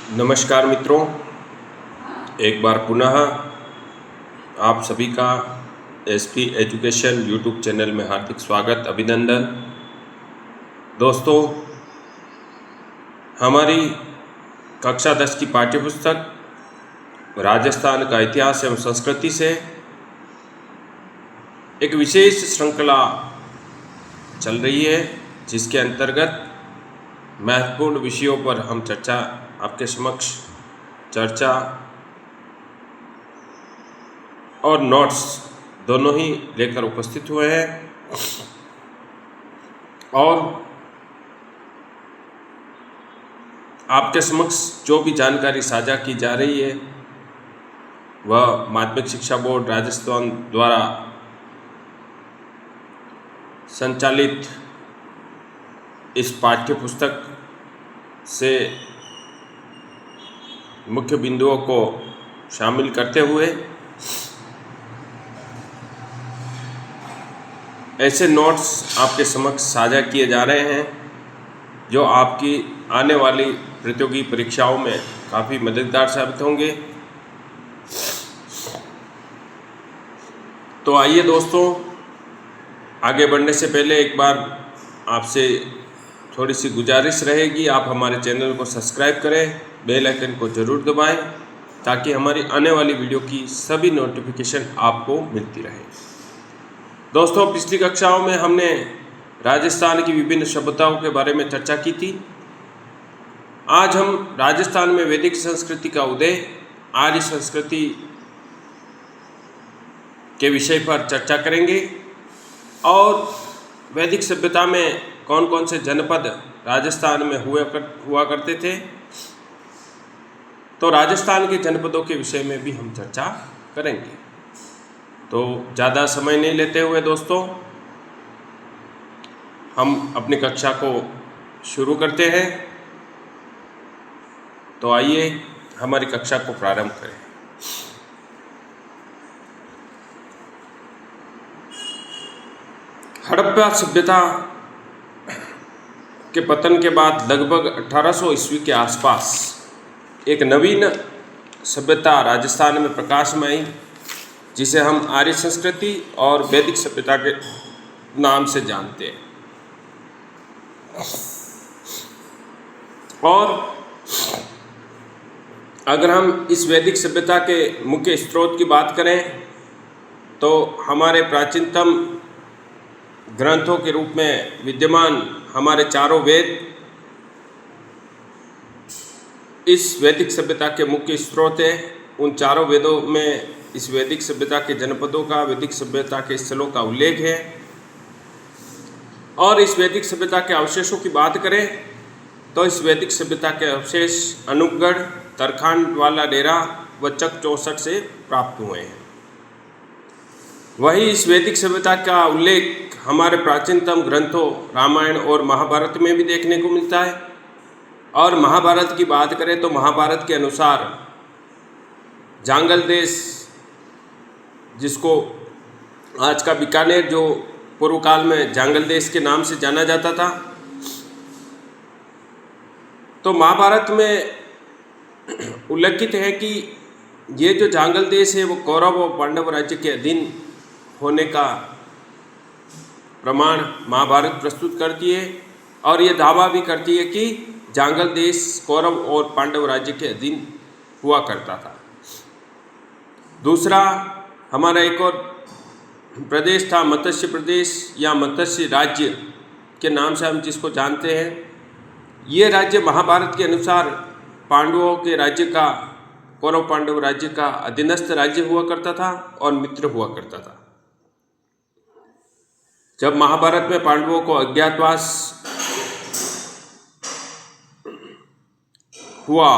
नमस्कार मित्रों, एक बार पुनः आप सभी का एसपी एजुकेशन यूट्यूब चैनल में हार्दिक स्वागत अभिनंदन। दोस्तों, हमारी कक्षा 10 की पाठ्यपुस्तक राजस्थान का इतिहास एवं संस्कृति से एक विशेष श्रृंखला चल रही है, जिसके अंतर्गत महत्वपूर्ण विषयों पर हम आपके समक्ष चर्चा और नोट्स दोनों ही लेकर उपस्थित हुए हैं। और आपके समक्ष जो भी जानकारी साझा की जा रही है वह माध्यमिक शिक्षा बोर्ड राजस्थान द्वारा संचालित इस पाठ्य पुस्तक से मुख्य बिंदुओं को शामिल करते हुए ऐसे नोट्स आपके समक्ष साझा किए जा रहे हैं जो आपकी आने वाली प्रतियोगी परीक्षाओं में काफ़ी मददगार साबित होंगे। तो आइए दोस्तों, आगे बढ़ने से पहले एक बार आपसे थोड़ी सी गुजारिश रहेगी, आप हमारे चैनल को सब्सक्राइब करें, बेल आइकन को ज़रूर दबाएं ताकि हमारी आने वाली वीडियो की सभी नोटिफिकेशन आपको मिलती रहे। दोस्तों, पिछली कक्षाओं में हमने राजस्थान की विभिन्न सभ्यताओं के बारे में चर्चा की थी। आज हम राजस्थान में वैदिक संस्कृति का उदय, आर्य संस्कृति के विषय पर चर्चा करेंगे और वैदिक सभ्यता में कौन कौन से जनपद राजस्थान में हुआ करते थे, तो राजस्थान के जनपदों के विषय में भी हम चर्चा करेंगे। तो ज़्यादा समय नहीं लेते हुए दोस्तों, हम अपनी कक्षा को शुरू करते हैं। तो आइए हमारी कक्षा को प्रारंभ करें। हड़प्पा सभ्यता के पतन के बाद लगभग 1800 ईस्वी के आसपास एक नवीन सभ्यता राजस्थान में प्रकाश में आई, जिसे हम आर्य संस्कृति और वैदिक सभ्यता के नाम से जानते हैं। और अगर हम इस वैदिक सभ्यता के मुख्य स्रोत की बात करें तो हमारे प्राचीनतम ग्रंथों के रूप में विद्यमान हमारे चारों वेद इस वैदिक सभ्यता के मुख्य स्रोत हैं। उन चारों वेदों में इस वैदिक सभ्यता के जनपदों का, वैदिक सभ्यता के स्थलों का उल्लेख है। और इस वैदिक सभ्यता के अवशेषों की बात करें तो इस वैदिक सभ्यता के अवशेष अनूपगढ़, तरखान वाला डेरा व चक 64 से प्राप्त हुए हैं। वही इस वैदिक सभ्यता का उल्लेख हमारे प्राचीनतम ग्रंथों रामायण और महाभारत में भी देखने को मिलता है। और महाभारत की बात करें तो महाभारत के अनुसार जांगल देश, जिसको आज का बीकानेर, जो पूर्व काल में जांगल देश के नाम से जाना जाता था, तो महाभारत में उल्लेखित है कि ये जो जांगल देश है वो कौरव और पांडव राज्य के अधीन होने का प्रमाण महाभारत प्रस्तुत करती है। और ये दावा भी करती है कि जांगल देश कौरव और पांडव राज्य के अधीन हुआ करता था। दूसरा हमारा एक और प्रदेश था मत्स्य प्रदेश या मत्स्य राज्य के नाम से हम जिसको जानते हैं। ये राज्य महाभारत के अनुसार पांडवों के राज्य का, कौरव पांडव राज्य का अधीनस्थ राज्य हुआ करता था और मित्र हुआ करता था। जब महाभारत में पांडवों को अज्ञातवास हुआ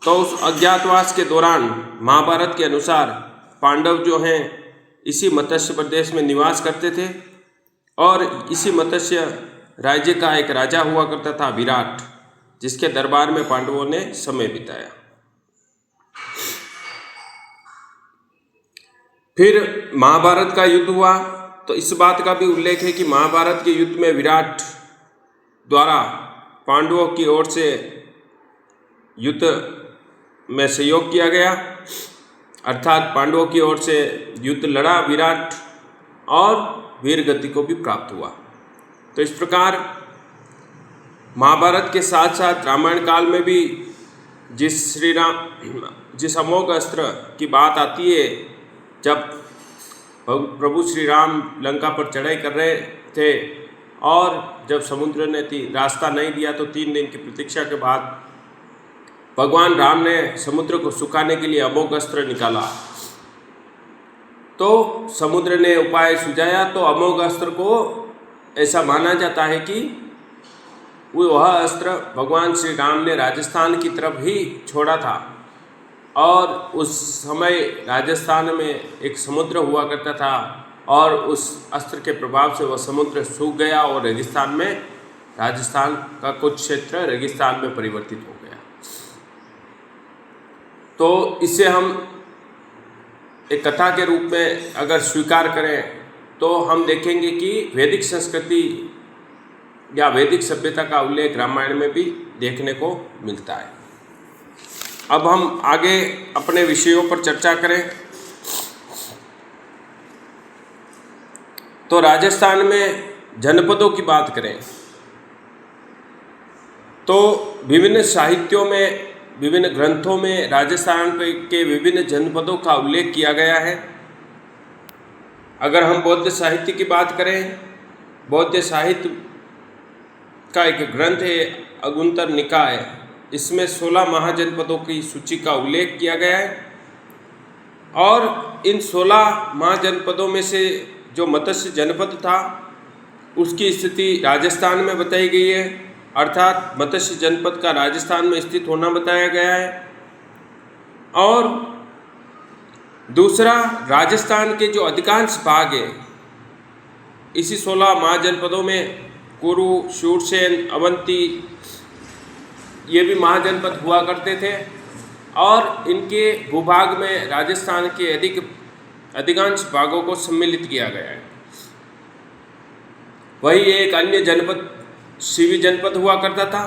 तो उस अज्ञातवास के दौरान महाभारत के अनुसार पांडव जो हैं इसी मत्स्य प्रदेश में निवास करते थे और इसी मत्स्य राज्य का एक राजा हुआ करता था विराट, जिसके दरबार में पांडवों ने समय बिताया। फिर महाभारत का युद्ध हुआ तो इस बात का भी उल्लेख है कि महाभारत के युद्ध में विराट द्वारा पांडवों की ओर से युद्ध में सहयोग किया गया, अर्थात पांडवों की ओर से युद्ध लड़ा विराट और वीर गति को भी प्राप्त हुआ। तो इस प्रकार महाभारत के साथ साथ रामायण काल में भी जिस अमोघ अस्त्र की बात आती है, जब प्रभु श्री राम लंका पर चढ़ाई कर रहे थे और जब समुद्र ने रास्ता नहीं दिया तो 3 दिन की प्रतीक्षा के बाद भगवान राम ने समुद्र को सुखाने के लिए अमोघ अस्त्र निकाला। तो समुद्र ने उपाय सुझाया, तो अमोघ अस्त्र को ऐसा माना जाता है कि वह अस्त्र भगवान श्री राम ने राजस्थान की तरफ ही छोड़ा था और उस समय राजस्थान में एक समुद्र हुआ करता था और उस अस्त्र के प्रभाव से वह समुद्र सूख गया और रेगिस्तान में राजस्थान का कुछ क्षेत्र रेगिस्तान में परिवर्तित हो गया। तो इसे हम एक कथा के रूप में अगर स्वीकार करें तो हम देखेंगे कि वैदिक संस्कृति या वैदिक सभ्यता का उल्लेख रामायण में भी देखने को मिलता है। अब हम आगे अपने विषयों पर चर्चा करें तो राजस्थान में जनपदों की बात करें तो विभिन्न साहित्यों में, विभिन्न ग्रंथों में राजस्थान के विभिन्न जनपदों का उल्लेख किया गया है। अगर हम बौद्ध साहित्य की बात करें, बौद्ध साहित्य का एक ग्रंथ है अगुंतर निकाय, इसमें 16 महाजनपदों की सूची का उल्लेख किया गया है और इन 16 महाजनपदों में से जो मत्स्य जनपद था उसकी स्थिति राजस्थान में बताई गई है, अर्थात मत्स्य जनपद का राजस्थान में स्थित होना बताया गया है। और दूसरा, राजस्थान के जो अधिकांश भाग है इसी 16 महाजनपदों में कुरु, शूरसेन, अवंती ये भी महाजनपद हुआ करते थे और इनके भूभाग में राजस्थान के अधिकांश भागों को सम्मिलित किया गया है। वही एक अन्य जनपद सीवी जनपद हुआ करता था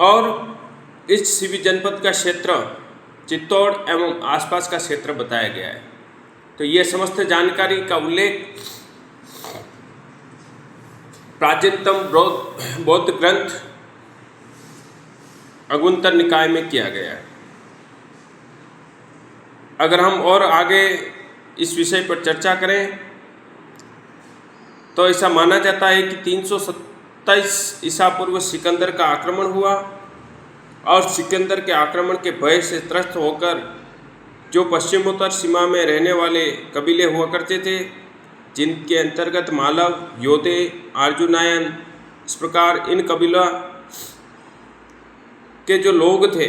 और इस सीवी जनपद का क्षेत्र चित्तौड़ एवं आसपास का क्षेत्र बताया गया है। तो ये समस्त जानकारी का उल्लेख प्राचीनतम बौद्ध ग्रंथ अगुंतर निकाय में किया गया है। अगर हम और आगे इस विषय पर चर्चा करें तो ऐसा माना जाता है कि 327 ईसा पूर्व सिकंदर का आक्रमण हुआ और सिकंदर के आक्रमण के भय से त्रस्त होकर जो पश्चिमोत्तर सीमा में रहने वाले कबीले हुआ करते थे, जिनके अंतर्गत मालव, योधे, अर्जुनायन, इस प्रकार इन कबीला के जो लोग थे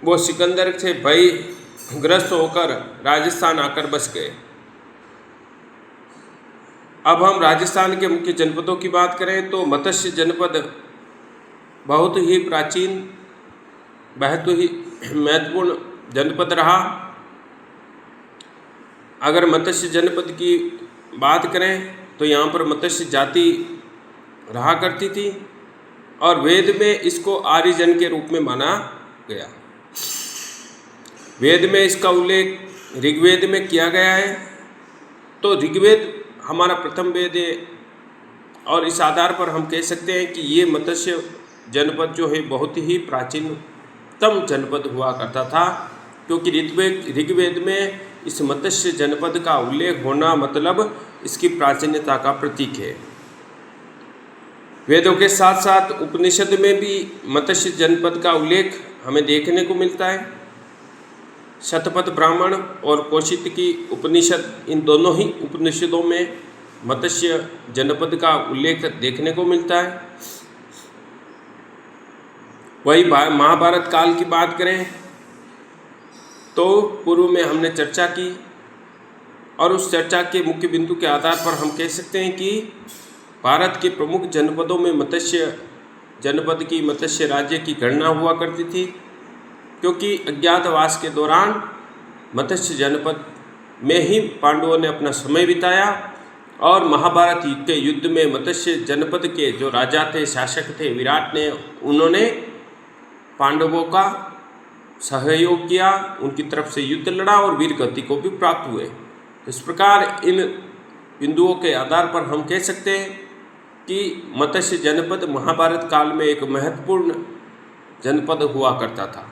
वो सिकंदर से भयग्रस्त होकर राजस्थान आकर बस गए। अब हम राजस्थान के मुख्य जनपदों की बात करें तो मत्स्य जनपद बहुत ही प्राचीन, बहुत ही महत्वपूर्ण जनपद रहा। अगर मत्स्य जनपद की बात करें तो यहाँ पर मत्स्य जाति रहा करती थी और वेद में इसको आर्यजन के रूप में माना गया। वेद में इसका उल्लेख ऋग्वेद में किया गया है। तो ऋग्वेद हमारा प्रथम वेद है और इस आधार पर हम कह सकते हैं कि ये मत्स्य जनपद जो है बहुत ही प्राचीनतम जनपद हुआ करता था, क्योंकि ऋग्वेद में इस मत्स्य जनपद का उल्लेख होना मतलब इसकी प्राचीनता का प्रतीक है। वेदों के साथ साथ उपनिषद में भी मत्स्य जनपद का उल्लेख हमें देखने को मिलता है। शतपथ ब्राह्मण और कौशिक की उपनिषद, इन दोनों ही उपनिषदों में मत्स्य जनपद का उल्लेख देखने को मिलता है। वही महाभारत काल की बात करें तो पूर्व में हमने चर्चा की और उस चर्चा के मुख्य बिंदु के आधार पर हम कह सकते हैं कि भारत के प्रमुख जनपदों में मत्स्य जनपद की, मत्स्य राज्य की गणना हुआ करती थी, क्योंकि अज्ञातवास के दौरान मत्स्य जनपद में ही पांडवों ने अपना समय बिताया और महाभारत के युद्ध में मत्स्य जनपद के जो राजा थे, शासक थे विराट ने, उन्होंने पांडवों का सहयोग किया, उनकी तरफ से युद्ध लड़ा और वीर गति को भी प्राप्त हुए। इस प्रकार इन बिंदुओं के आधार पर हम कह सकते हैं कि मत्स्य जनपद महाभारत काल में एक महत्वपूर्ण जनपद हुआ करता था।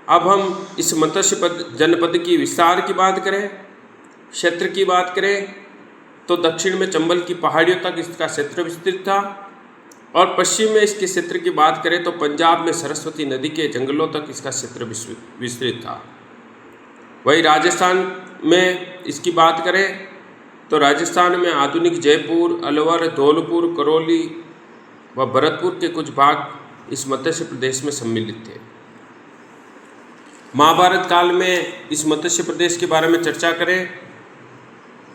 अब हम इस मत्स्य जनपद की विस्तार की बात करें, क्षेत्र की बात करें, तो दक्षिण में चंबल की पहाड़ियों तक इसका क्षेत्र विस्तृत था और पश्चिम में इसके क्षेत्र की बात करें तो पंजाब में सरस्वती नदी के जंगलों तक इसका क्षेत्र विस्तृत था। वही राजस्थान में इसकी बात करें तो राजस्थान में आधुनिक जयपुर, अलवर, धौलपुर, करौली व भरतपुर के कुछ भाग इस मत्स्य प्रदेश में सम्मिलित थे। महाभारत काल में इस मत्स्य प्रदेश के बारे में चर्चा करें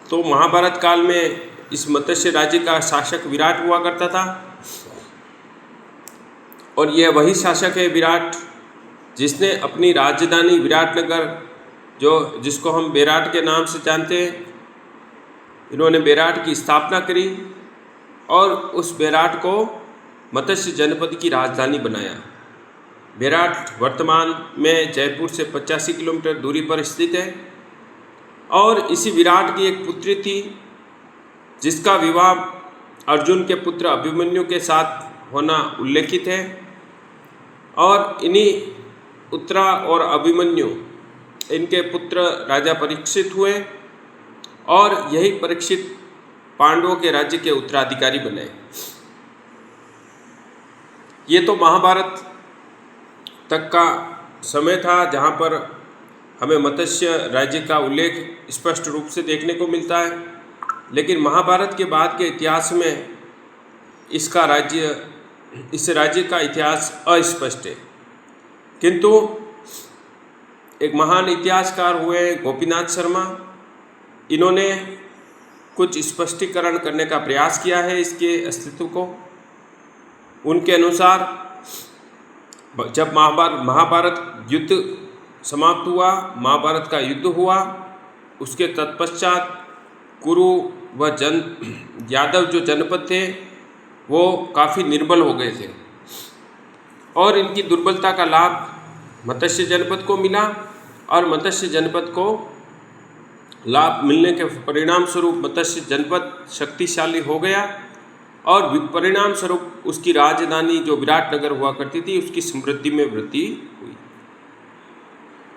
तो महाभारत काल में इस मत्स्य राज्य का शासक विराट हुआ करता था और यह वही शासक है विराट जिसने अपनी राजधानी विराटनगर, जिसको हम बेराट के नाम से जानते हैं, इन्होंने बेराट की स्थापना करी और उस बेराट को मत्स्य जनपद की राजधानी बनाया। बेराट वर्तमान में जयपुर से 85 किलोमीटर दूरी पर स्थित है और इसी विराट की एक पुत्री थी जिसका विवाह अर्जुन के पुत्र अभिमन्यु के साथ होना उल्लेखित है और इन्हीं उत्तरा और अभिमन्यु इनके पुत्र राजा परीक्षित हुए और यही परीक्षित पांडवों के राज्य के उत्तराधिकारी बने। ये तो महाभारत तक का समय था जहाँ पर हमें मत्स्य राज्य का उल्लेख स्पष्ट रूप से देखने को मिलता है, लेकिन महाभारत के बाद के इतिहास में इस राज्य का इतिहास अस्पष्ट है। किंतु एक महान इतिहासकार हुए गोपीनाथ शर्मा, इन्होंने कुछ स्पष्टीकरण करने का प्रयास किया है इसके अस्तित्व को। उनके अनुसार जब महाभारत युद्ध समाप्त हुआ, महाभारत का युद्ध हुआ, उसके तत्पश्चात कुरु व यादव जो जनपद थे वो काफ़ी निर्बल हो गए थे और इनकी दुर्बलता का लाभ मत्स्य जनपद को मिला और मत्स्य जनपद को लाभ मिलने के परिणाम स्वरूप मत्स्य जनपद शक्तिशाली हो गया और परिणाम स्वरूप उसकी राजधानी जो विराटनगर हुआ करती थी उसकी समृद्धि में वृद्धि हुई।